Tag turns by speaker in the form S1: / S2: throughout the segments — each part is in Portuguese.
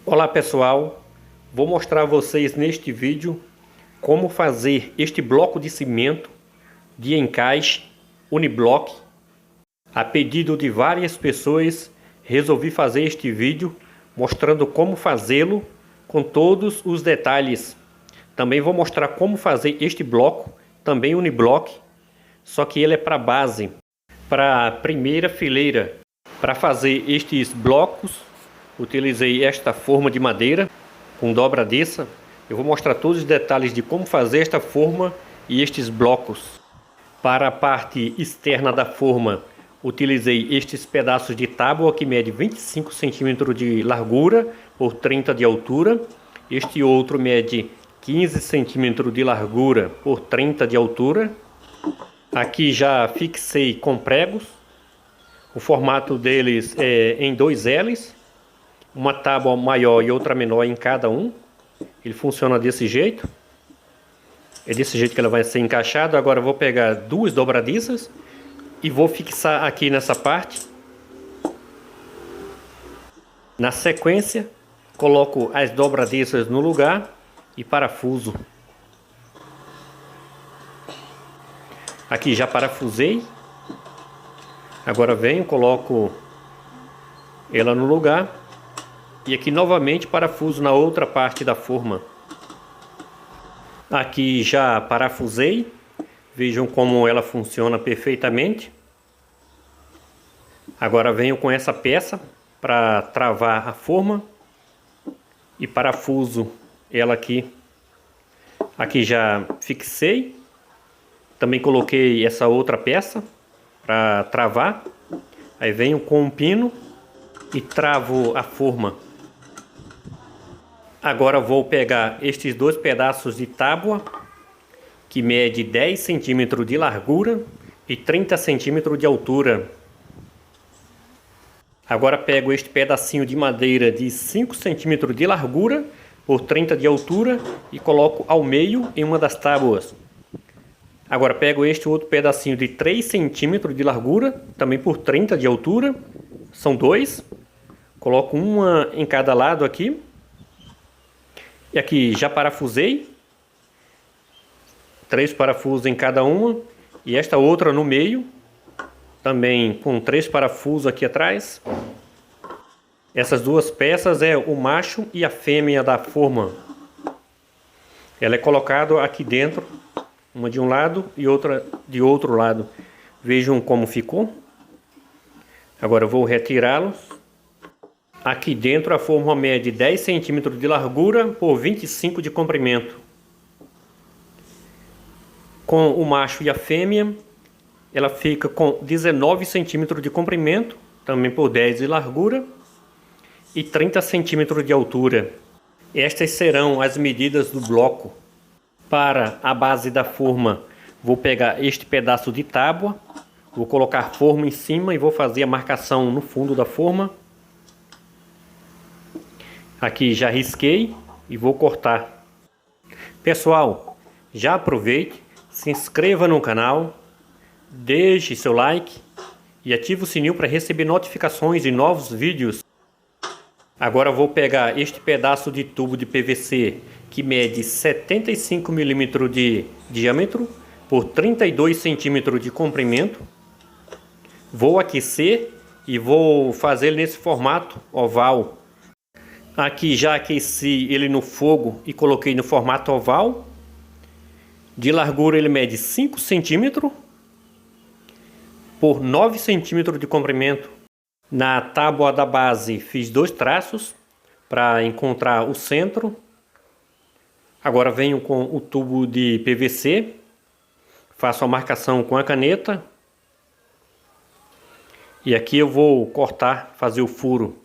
S1: Olá pessoal, vou mostrar a vocês neste vídeo como fazer este bloco de cimento de encaixe uniblock. A pedido de várias pessoas, resolvi fazer este vídeo mostrando como fazê-lo com todos os detalhes. Também vou mostrar como fazer este bloco, também uniblock, só que ele é para base, para a primeira fileira. Para fazer estes blocos, utilizei esta forma de madeira com dobradiça. Eu vou mostrar todos os detalhes de como fazer esta forma e estes blocos. Para a parte externa da forma, utilizei estes pedaços de tábua que mede 25 cm de largura por 30 de altura. Este outro mede 15 cm de largura por 30 de altura. Aqui já fixei com pregos. O formato deles é em 2 L's, uma tábua maior e outra menor em cada um. Ele funciona desse jeito. É desse jeito que ela vai ser encaixada. Agora eu vou pegar 2 dobradiças e vou fixar aqui nessa parte. Na sequência, coloco as dobradiças no lugar e parafuso. Aqui já parafusei. Agora venho, coloco ela no lugar e aqui novamente parafuso na outra parte da forma. Aqui já parafusei, vejam como ela funciona perfeitamente. Agora venho com essa peça para travar a forma e parafuso ela aqui. Aqui já fixei, também coloquei essa outra peça para travar. Aí venho com um pino e travo a forma. Agora vou pegar estes 2 pedaços de tábua que mede 10 cm de largura e 30 cm de altura. Agora pego este pedacinho de madeira de 5 cm de largura por 30 de altura e coloco ao meio em uma das tábuas. Agora pego este outro pedacinho de 3 cm de largura, também por 30 de altura. São 2. Coloco uma em cada lado aqui. E aqui já parafusei. 3 parafusos em cada uma. E esta outra no meio. Também com 3 parafusos aqui atrás. Essas 2 peças é o macho e a fêmea da forma. Ela é colocada aqui dentro. Uma de um lado e outra de outro lado. Vejam como ficou. Agora eu vou retirá-los. Aqui dentro a forma mede 10 cm de largura por 25 de comprimento. Com o macho e a fêmea, ela fica com 19 cm de comprimento, também por 10 de largura, e 30 cm de altura. Estas serão as medidas do bloco. Para a base da forma, vou pegar este pedaço de tábua, vou colocar forma em cima e vou fazer a marcação no fundo da forma. Aqui já risquei e vou cortar. Pessoal, já aproveite, se inscreva no canal, deixe seu like e ative o sininho para receber notificações de novos vídeos. Agora vou pegar este pedaço de tubo de PVC que mede 75 mm de diâmetro por 32 cm de comprimento. Vou aquecer e vou fazer ele nesse formato oval. Aqui já aqueci ele no fogo e coloquei no formato oval. De largura ele mede 5 cm por 9 cm de comprimento. Na tábua da base fiz 2 traços para encontrar o centro. Agora venho com o tubo de PVC, faço a marcação com a caneta. E aqui eu vou cortar, fazer o furo.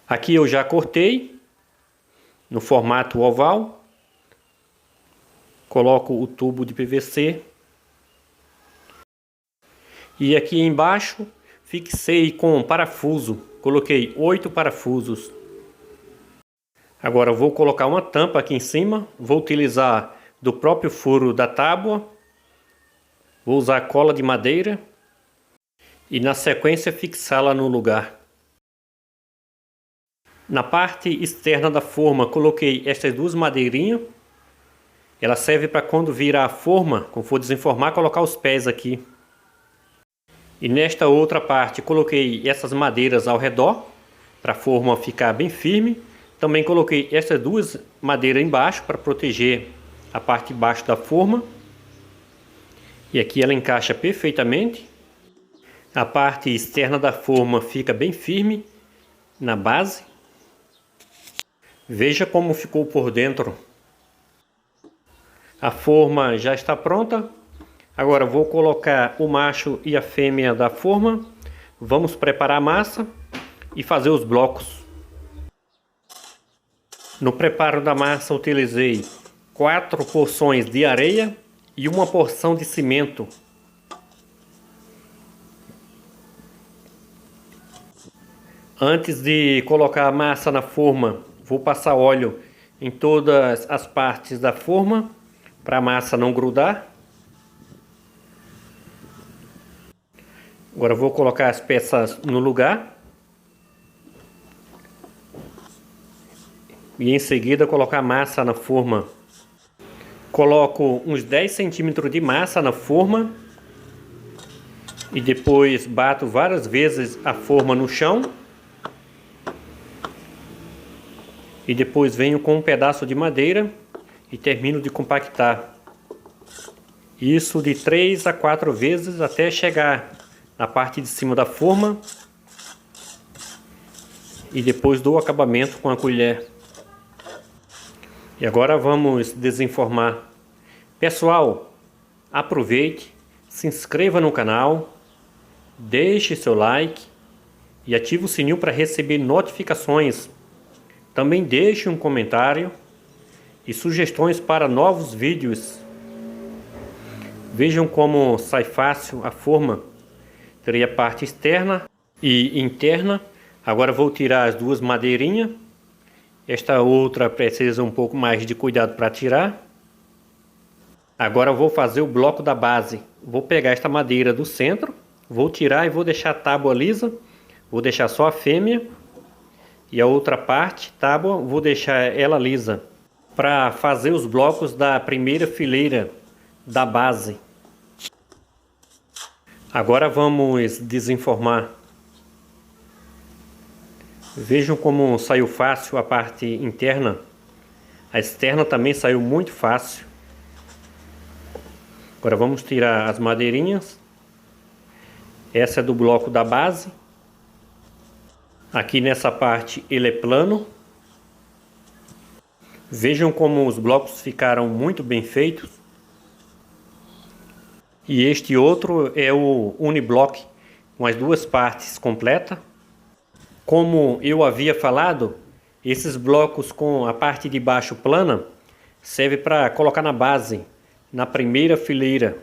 S1: Aqui eu já cortei no formato oval. Coloco o tubo de PVC. E aqui embaixo fixei com parafuso. Coloquei 8 parafusos. Agora eu vou colocar uma tampa aqui em cima. Vou utilizar do próprio furo da tábua. Vou usar cola de madeira. E na sequência fixá-la no lugar. Na parte externa da forma coloquei estas duas madeirinhas. Ela serve para quando virar a forma, quando for desenformar, colocar os pés aqui. E nesta outra parte coloquei essas madeiras ao redor, para a forma ficar bem firme. Também coloquei essas duas madeiras embaixo, para proteger a parte de baixo da forma. E aqui ela encaixa perfeitamente. A parte externa da forma fica bem firme na base. Veja como ficou por dentro. A forma já está pronta. Agora vou colocar o macho e a fêmea da forma. Vamos preparar a massa e fazer os blocos. No preparo da massa utilizei 4 porções de areia e uma porção de cimento. Antes de colocar a massa na forma, vou passar óleo em todas as partes da forma para a massa não grudar. Agora vou colocar as peças no lugar. E em seguida colocar a massa na forma. Coloco uns 10 centímetros de massa na forma. E depois bato várias vezes a forma no chão. E depois venho com um pedaço de madeira e termino de compactar. Isso de 3 a 4 vezes até chegar na parte de cima da forma. E depois dou o acabamento com a colher. E agora vamos desenformar. Pessoal, aproveite, se inscreva no canal, deixe seu like e ative o sininho para receber notificações. Também deixe um comentário e sugestões para novos vídeos. Vejam como sai fácil a forma. Terei a parte externa e interna. Agora vou tirar as duas madeirinhas. Esta outra precisa um pouco mais de cuidado para tirar. Agora vou fazer o bloco da base. Vou pegar esta madeira do centro, vou tirar e vou deixar a tábua lisa. Vou deixar só a fêmea. E a outra parte, tábua, vou deixar ela lisa. Para fazer os blocos da primeira fileira da base. Agora vamos desenformar. Vejam como saiu fácil a parte interna. A externa também saiu muito fácil. Agora vamos tirar as madeirinhas. Essa é do bloco da base. Aqui nessa parte ele é plano. Vejam como os blocos ficaram muito bem feitos. E este outro é o uniblock com as duas partes completas. Como eu havia falado, esses blocos com a parte de baixo plana serve para colocar na base, na primeira fileira.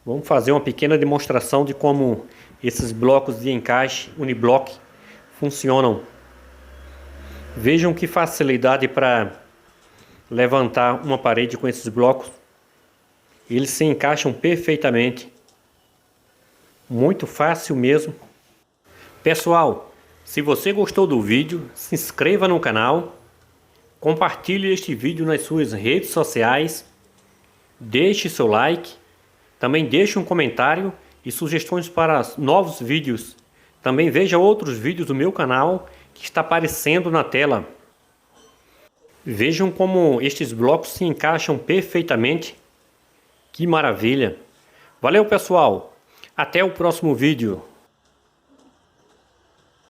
S1: Vamos fazer uma pequena demonstração de como esses blocos de encaixe uniblock funcionam. Vejam que facilidade para levantar uma parede com esses blocos. Eles se encaixam perfeitamente. Muito fácil mesmo. Pessoal, se você gostou do vídeo, se inscreva no canal, compartilhe este vídeo nas suas redes sociais, deixe seu like, também deixe um comentário e sugestões para novos vídeos. Também veja outros vídeos do meu canal que está aparecendo na tela. Vejam como estes blocos se encaixam perfeitamente. Que maravilha! Valeu, pessoal! Até o próximo vídeo.